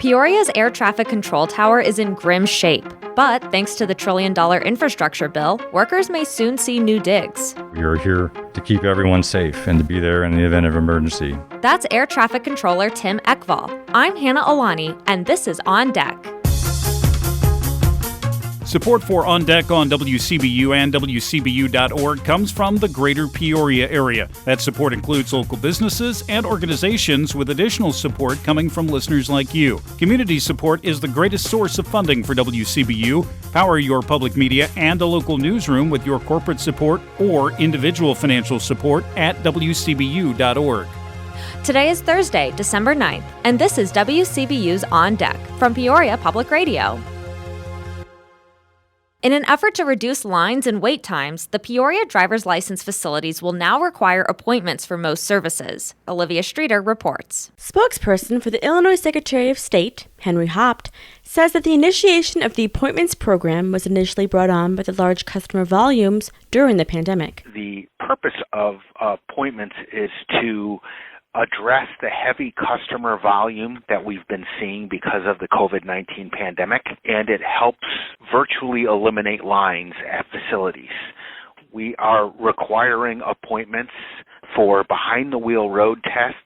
Peoria's air traffic control tower is in grim shape, but thanks to the $1 trillion infrastructure bill, workers may soon see new digs. We are here to keep everyone safe and to be there in the event of emergency. That's Air Traffic Controller Tim Ekval. I'm Hannah Alani, and this is On Deck. Support for On Deck on WCBU and WCBU.org comes from the greater Peoria area. That support includes local businesses and organizations, with additional support coming from listeners like you. Community support is the greatest source of funding for WCBU. Power your public media and a local newsroom with your corporate support or individual financial support at WCBU.org. Today is Thursday, December 9th, and this is WCBU's On Deck from Peoria Public Radio. In an effort to reduce lines and wait times, the Peoria driver's license facilities will now require appointments for most services. Olivia Streeter reports. Spokesperson for the Illinois Secretary of State, Henry Haupt, says that the initiation of the appointments program was initially brought on by the large customer volumes during the pandemic. The purpose of appointments is to address the heavy customer volume that we've been seeing because of the COVID-19 pandemic, and it helps virtually eliminate lines at facilities. We are requiring appointments for behind-the-wheel road tests,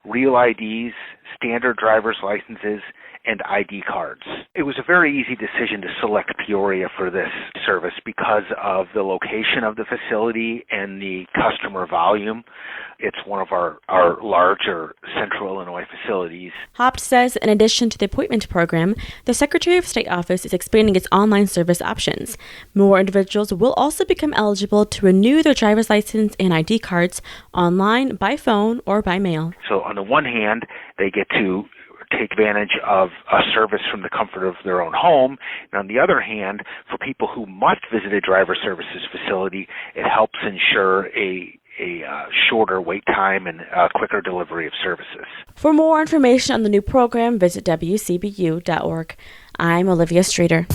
real IDs, standard driver's licenses, and ID cards. It was a very easy decision to select Peoria for this service because of the location of the facility and the customer volume. It's one of our larger central Illinois facilities. Haupt says in addition to the appointment program, the Secretary of State office is expanding its online service options. More individuals will also become eligible to renew their driver's license and ID cards online, by phone, or by mail. So on the one hand, they get to take advantage of a service from the comfort of their own home. And on the other hand, for people who must visit a driver services facility, it helps ensure a shorter wait time and a quicker delivery of services. For more information on the new program, visit WCBU.org. I'm Olivia Streeter.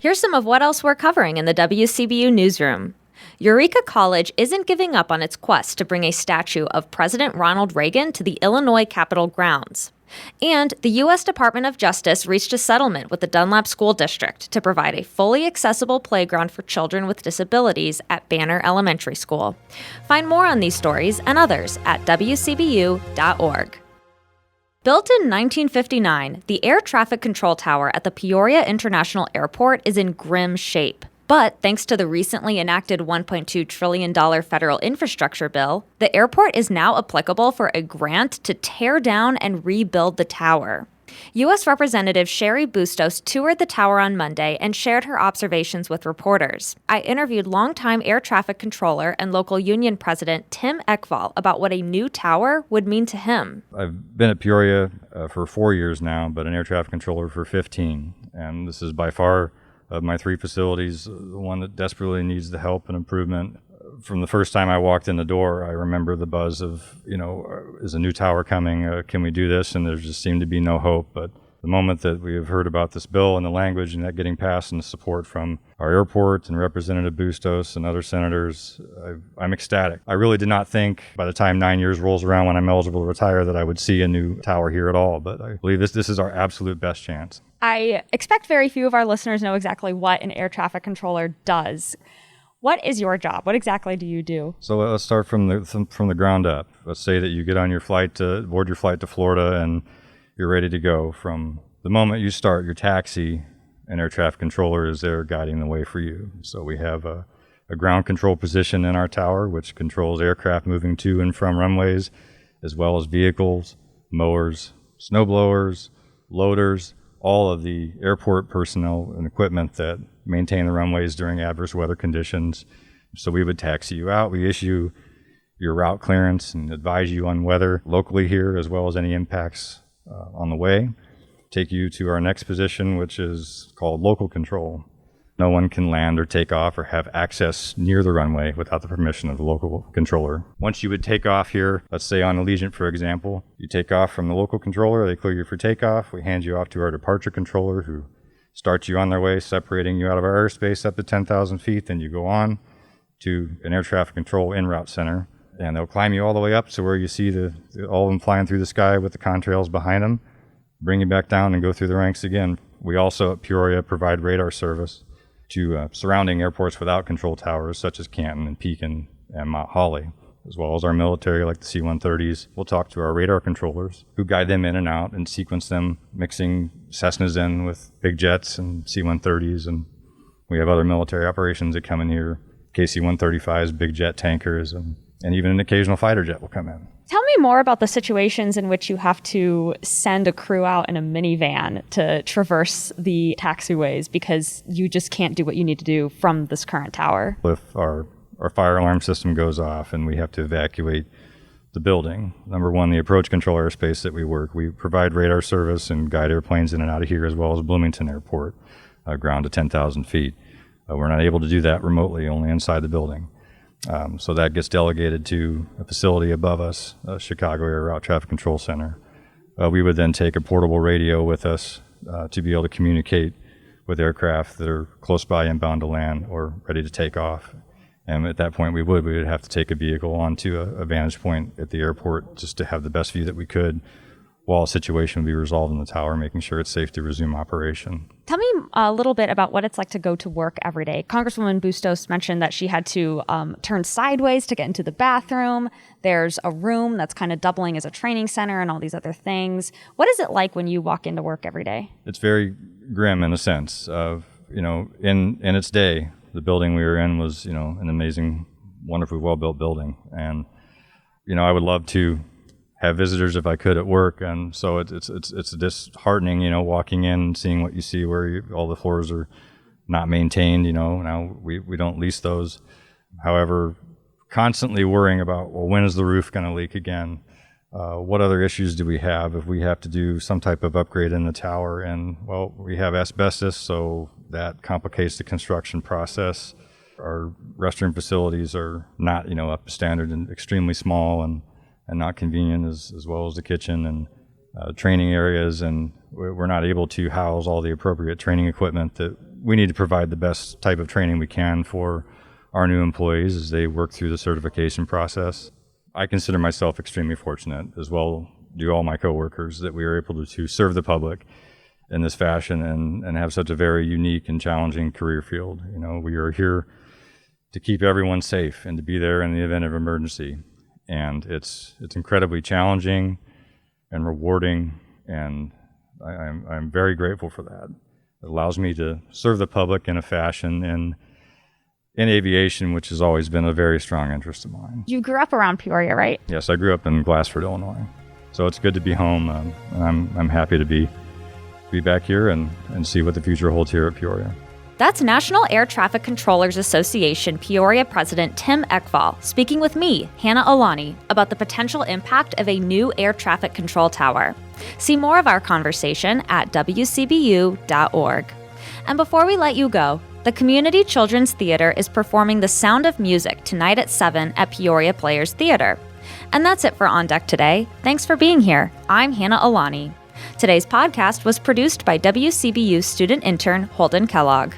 Here's some of what else we're covering in the WCBU newsroom. Eureka College isn't giving up on its quest to bring a statue of President Ronald Reagan to the Illinois Capitol grounds. And the U.S. Department of Justice reached a settlement with the Dunlap School District to provide a fully accessible playground for children with disabilities at Banner Elementary School. Find more on these stories and others at WCBU.org. Built in 1959, the air traffic control tower at the Peoria International Airport is in grim shape. But thanks to the recently enacted $1.2 trillion federal infrastructure bill, the airport is now applicable for a grant to tear down and rebuild the tower. U.S. Representative Sherry Bustos toured the tower on Monday and shared her observations with reporters. I interviewed longtime air traffic controller and local union president Tim Ekval about what a new tower would mean to him. I've been at Peoria for 4 years now, but an air traffic controller for 15. And this is by far, of my three facilities, the one that desperately needs the help and improvement. From the first time I walked in the door, I remember the buzz of, is a new tower coming? Can we do this? And there just seemed to be no hope. But the moment that we have heard about this bill and the language and that getting passed and the support from our airport and Representative Bustos and other senators, I'm ecstatic. I really did not think by the time 9 years rolls around when I'm eligible to retire that I would see a new tower here at all. But I believe this is our absolute best chance. I expect very few of our listeners know exactly what an air traffic controller does. What is your job? What exactly do you do? So let's start from the ground up. Let's say that you get on your flight board your flight to Florida and you're ready to go. From the moment you start your taxi, an air traffic controller is there guiding the way for you. So we have a ground control position in our tower, which controls aircraft moving to and from runways, as well as vehicles, mowers, snow blowers, loaders, all of the airport personnel and equipment that maintain the runways during adverse weather conditions. So we would taxi you out. We issue your route clearance and advise you on weather locally here, as well as any impacts on the way. Take you to our next position, which is called local control. No one can land or take off or have access near the runway without the permission of the local controller. Once you would take off here, let's say on Allegiant, for example, you take off from the local controller, they clear you for takeoff, we hand you off to our departure controller who starts you on their way, separating you out of our airspace up to 10,000 feet, then you go on to an air traffic control en route center. And they'll climb you all the way up to where you see all of them flying through the sky with the contrails behind them, bring you back down and go through the ranks again. We also at Peoria provide radar service to surrounding airports without control towers, such as Canton and Pekin and Mount Holly, as well as our military like the C-130s. We'll talk to our radar controllers who guide them in and out and sequence them, mixing Cessnas in with big jets and C-130s. And we have other military operations that come in here, KC-135s, big jet tankers, and even an occasional fighter jet will come in. Tell me more about the situations in which you have to send a crew out in a minivan to traverse the taxiways because you just can't do what you need to do from this current tower. If our fire alarm system goes off and we have to evacuate the building, number one, the approach control airspace that we work, we provide radar service and guide airplanes in and out of here, as well as Bloomington Airport, ground to 10,000 feet. We're not able to do that remotely, only inside the building. So that gets delegated to a facility above us, Chicago Air Route Traffic Control Center. We would then take a portable radio with us to be able to communicate with aircraft that are close by inbound to land or ready to take off. And at that point, we would have to take a vehicle onto a vantage point at the airport just to have the best view that we could while a situation would be resolved in the tower, making sure it's safe to resume operation. Tell me a little bit about what it's like to go to work every day. Congresswoman Bustos mentioned that she had to turn sideways to get into the bathroom. There's a room that's kind of doubling as a training center and all these other things. What is it like when you walk into work every day? It's very grim in a sense of, in its day, the building we were in was, an amazing, wonderfully well-built building. And, I would love to have visitors if I could at work, and so it's disheartening, walking in and seeing what you see where all the floors are not maintained. Now we don't lease those. However, constantly worrying about, well, when is the roof going to leak again? What other issues do we have if we have to do some type of upgrade in the tower? And well, we have asbestos, so that complicates the construction process. Our restroom facilities are not, up to standard and extremely small and not convenient, as well as the kitchen and training areas, and we're not able to house all the appropriate training equipment that we need to provide the best type of training we can for our new employees as they work through the certification process. I consider myself extremely fortunate, as well do all my coworkers, that we are able to serve the public in this fashion and have such a very unique and challenging career field. We are here to keep everyone safe and to be there in the event of emergency. And it's incredibly challenging and rewarding, and I'm very grateful for that. It allows me to serve the public in a fashion in aviation, which has always been a very strong interest of mine. You grew up around Peoria, right? Yes, I grew up in Glassford, Illinois. So it's good to be home, and I'm happy to be back here and see what the future holds here at Peoria. That's National Air Traffic Controllers Association Peoria President Tim Ekval speaking with me, Hannah Alani, about the potential impact of a new air traffic control tower. See more of our conversation at wcbu.org. And before we let you go, the Community Children's Theater is performing The Sound of Music tonight at 7 at Peoria Players Theater. And that's it for On Deck today. Thanks for being here. I'm Hannah Alani. Today's podcast was produced by WCBU student intern Holden Kellogg.